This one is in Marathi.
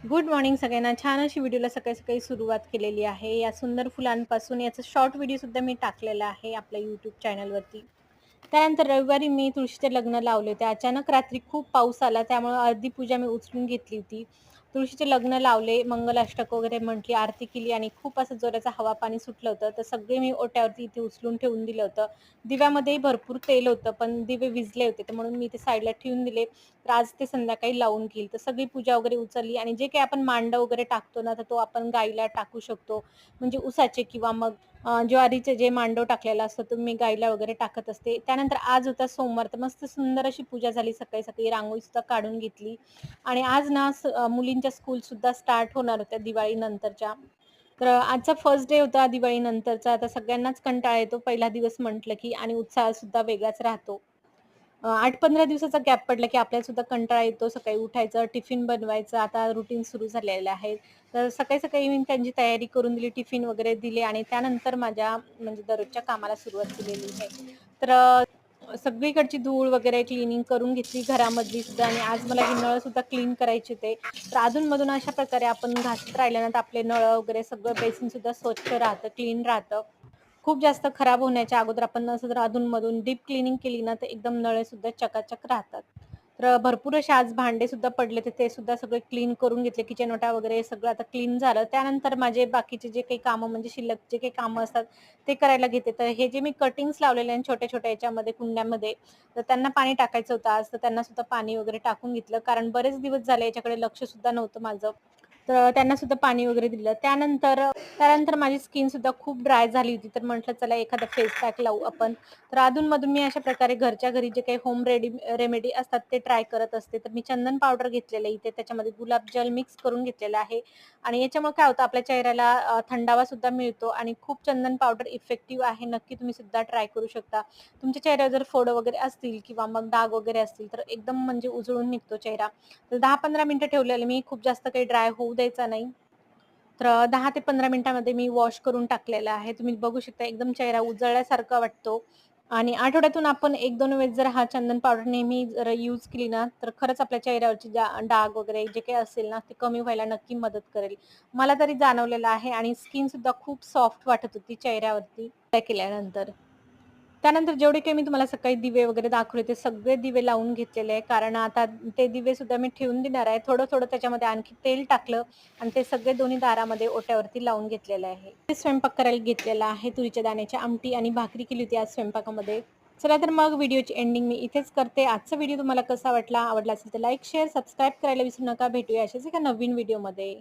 गुड मॉर्निंग सगळ्यांना. छान अशी व्हिडिओला सकाळी-सकाळी सुरुवात केलेली आहे. या सुंदर फुलांपासून याचा शॉर्ट व्हिडिओसुद्धा मी टाकलेला आहे आपल्या YouTube चॅनलवरती. त्यानंतर रविवारी मी तुळशीचे लग्न लावले होते. अचानक रात्री खूप पाऊस आला, त्यामुळे अर्धी पूजा मी उचलून घेतली होती. तुळशीचे लग्न लावले, मंगलाष्टक वगैरे म्हटली, आरती केली आणि खूप असं जोराचं हवा पाणी सुटलं होतं. तर सगळे मी ओट्यावरती इथे उचलून ठेवून दिलं होतं. दिव्यामध्येही भरपूर तेल होतं, पण दिवे विझले होते, तर म्हणून मी ते साईडला ठेवून दिले. तर आज ते संध्याकाळी लावून घेईल. तर सगळी पूजा वगैरे उचलली आणि जे काही आपण मांडव वगैरे टाकतो ना, तर तो आपण गाईला टाकू शकतो. म्हणजे उसाचे किंवा मग ज्वारीचे जे मांडव टाकलेला असतो, तो मी गाईला वगैरे टाकत असते. त्यानंतर आज होता सोमवार, तर मस्त सुंदर अशी पूजा झाली. सकाळी-सकाळी रांगोळीसुद्धा काढून घेतली आणि आज ना मुलींच्या स्कूलसुद्धा स्टार्ट होणार होत्या दिवाळीनंतरच्या. तर आजचा फर्स्ट डे होता दिवाळीनंतरचा. आता सगळ्यांनाच कंटाळा येतो पहिला दिवस म्हटलं की आणि उत्साहसुद्धा वेगळाच राहतो. 8-15 दिवसाचा गॅप पडला, की आपल्याला सुद्धा कंटाळा येतो. सकाळी उठायचं, टिफिन बनवायचं, आता रुटीन सुरू झालेलं आहे. तर सकाळी-सकाळी मी त्यांची तयारी करून दिली, टिफिन वगैरे दिले आणि त्यानंतर माझ्या म्हणजे दररोजच्या कामाला सुरुवात केलेली आहे. तर सगळीकडची धूळ वगैरे क्लीनिंग करून घेतली घरामधली सुद्धा आणि आज मला हे नळसुद्धा क्लीन करायचे होते. तर अधून अशा प्रकारे आपण घासत राहिल्यानं तर आपले नळं वगैरे सगळं बेसिनसुद्धा स्वच्छ राहतं, क्लीन राहतं. खूप जास्त खराब होण्याच्या अगोदर आपण असं जर अधून-मधून डीप क्लीनिंग केली ना, तर एकदम नळे सुद्धा चकाचक राहतात. तर भरपूर असे आज भांडे सुद्धा पडले, तर ते सुद्धा सगळे क्लीन करून घेतले. किचन ओटा वगैरे सगळं आता क्लीन झालं. त्यानंतर माझे बाकीचे जे काही कामं म्हणजे शिल्लक जे काही कामं असतात, ते करायला घेते. तर हे जे मी कटिंग्स लावलेले आहेत छोट्या-छोट्या याच्यामध्ये कुंड्यामध्ये, तर त्यांना पाणी टाकायचं होतं आज, तर त्यांना सुद्धा पाणी वगैरे टाकून घेतलं. कारण बरेच दिवस झाले याच्याकडे लक्ष सुद्धा नव्हतं माझं. तर त्यांना सुद्धा पाणी वगैरे दिलं. त्यानंतर माझी स्किन सुद्धा खूप ड्राय झाली होती. तर म्हटलं चला एखादा फेस पॅक लावू आपण. तर अधून-मधून मी अशा प्रकारे घरच्या घरी जे काही होम रेमेडी असतात ते ट्राय करत असते. तर मी चंदन पावडर घेतलेलं आहे इथे, त्याच्यामध्ये गुलाब जल मिक्स करून घेतलेलं आहे आणि याच्यामुळे काय होतं आपल्या चेहऱ्याला थंडावा सुद्धा मिळतो आणि खूप चंदन पावडर इफेक्टिव्ह आहे. नक्की तुम्ही सुद्धा ट्राय करू शकता. तुमच्या चेहऱ्यावर जर फोड वगैरे असतील किंवा मग डाग वगैरे असतील, तर एकदम म्हणजे उजळून निघतो चेहरा. तर 10-15 मिनिटं ठेवलेलं मी, खूप जास्त काही ड्राय होऊ द्यायचा नाही. तर 10 ते 15 मिनिटामध्ये मी वॉश करून टाकलेला आहे. तुम्ही बघू शकता एकदम चेहरा उजळल्यासारखा वाटतो आणि आठवड्यातून आपण 1-2 वेळेस जर हा चंदन पावडर नेहमी जर यूज केली ना, तर खरंच आपल्या चेहऱ्यावरची डाग वगैरे जे काही असेल ना, ते कमी व्हायला नक्की मदत करेल. मला तरी जाणवलेलं आहे आणि स्किनसुद्धा खूप सॉफ्ट वाटत होती चेहऱ्यावरती त्या केल्यानंतर. त्यानंतर जेवढे काही मी तुम्हाला सकाळी दिवे वगैरे दाखवले, ते सगळे दिवे लावून घेतलेले आहे. कारण आता ते दिवे सुद्धा मी ठेवून देणार आहे. थोडं-थोडं त्याच्यामध्ये आणखी तेल टाकलं आणि ते सगळे दोन्ही दारामध्ये ओट्यावरती लावून घेतलेलं आहे. ते स्वयंपाक करायला घेतलेला आहे. तुरीच्या दाण्याची आमटी आणि भाकरी केली होती आज स्वयंपाकामध्ये. चला तर मग व्हिडिओची एंडिंग मी इथेच करते. आजचा व्हिडिओ तुम्हाला कसा वाटला? आवडला असेल तर लाईक, शेअर, सबस्क्राईब करायला विसरू नका. भेटूया अशाच एका नवीन व्हिडिओमध्ये.